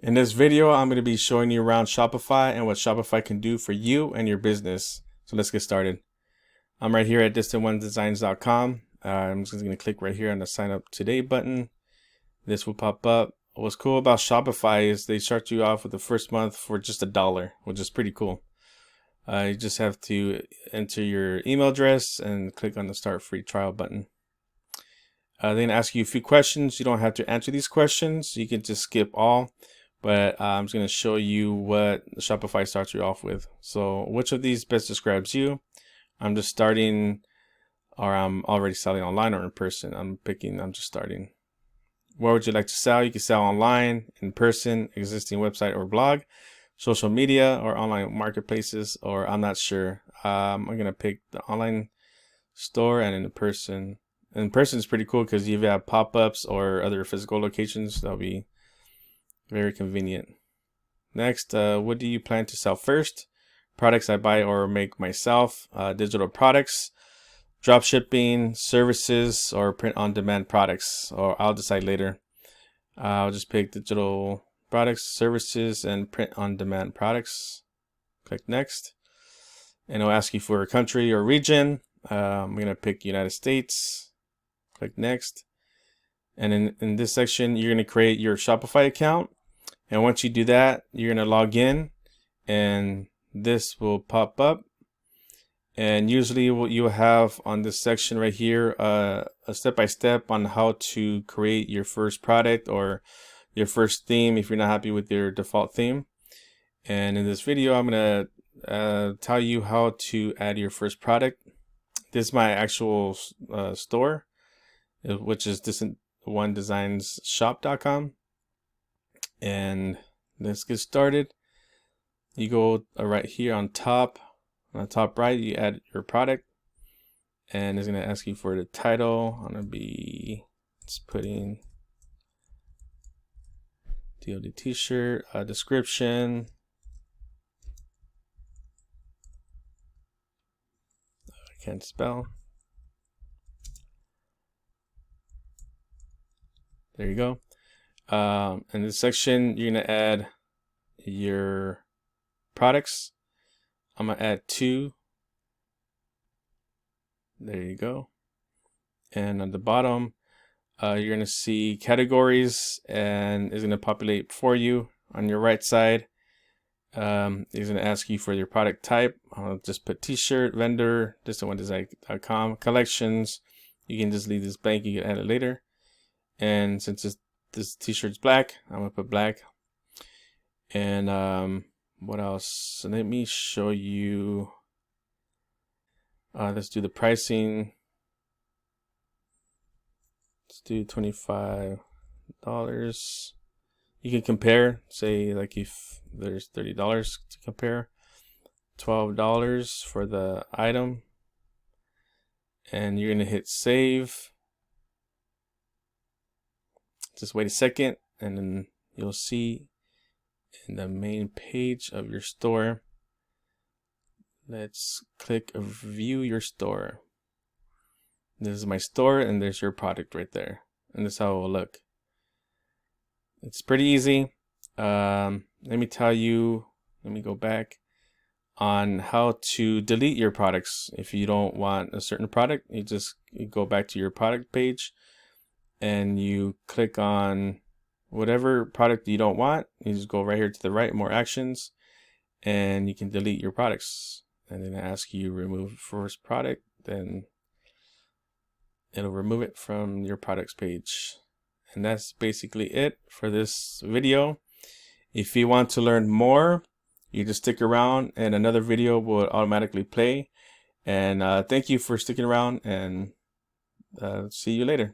In this video, I'm going to be showing you around Shopify and what Shopify can do for you and your business. So let's get started. I'm right here at distantonedesigns.com. I'm just going to click right here on the sign up today button. This will pop up. What's cool about Shopify is they start you off with the first month for just $1, which is pretty cool. You just have to enter your email address and click on the start free trial button. They're going to ask you a few questions. You don't have to answer these questions. You can just skip all. But I'm just going to show you what Shopify starts you off with. So which of these best describes you? I'm just starting, or I'm already selling online or in person. I'm just starting. What would you like to sell? You can sell online, in person, existing website or blog, social media or online marketplaces, or I'm not sure. I'm going to pick the online store and in person. In person is pretty cool because you have pop-ups or other physical locations. That'll be very convenient. Next, what do you plan to sell first? Products I buy or make myself, digital products, drop shipping, services, or print on demand products, or I'll decide later. I'll just pick digital products, services, and print on demand products. Click next. And it'll ask you for a country or region. I'm going to pick United States. Click next. And in this section, you're going to create your Shopify account. And once you do that, you're going to log in and this will pop up. And usually what you'll have on this section right here, a step-by-step on how to create your first product or your first theme if you're not happy with your default theme. And in this video, I'm going to tell you how to add your first product. This is my actual store, which is distantonedesignsshop.com. And let's get started. You go right here on the top right, you add your product, and it's going to ask you for the title. I'm going to be just putting DOD t-shirt, description. I can't spell. There you go. In this section, you're going to add your products. I'm going to add 2. There you go. And on the bottom, you're going to see categories, and it's going to populate for you. On your right side, it's going to ask you for your product type. I'll just put t-shirt, vendor, distantonedesign.com, collections. You can just leave this blank. You can add it later. And since this t-shirt's black, I'm gonna put black. And what else? So let me show you. Let's do the pricing. Let's do $25. You can compare, say like if there's $30 to compare, $12 for the item, and you're gonna hit save. Just wait a second, and then you'll see in the main page of your store. Let's click view your store. This is my store, and there's your product right there. And this is how it will look. It's pretty easy. Let me tell you, let me go back on how to delete your products. If you don't want a certain product, you go back to your product page. And you click on whatever product you don't want. You just go right here to the right, more actions, and you can delete your products. And then ask you remove first product, then it'll remove it from your products page. And that's basically it for this video. If you want to learn more, you just stick around and another video will automatically play. And thank you for sticking around, and see you later.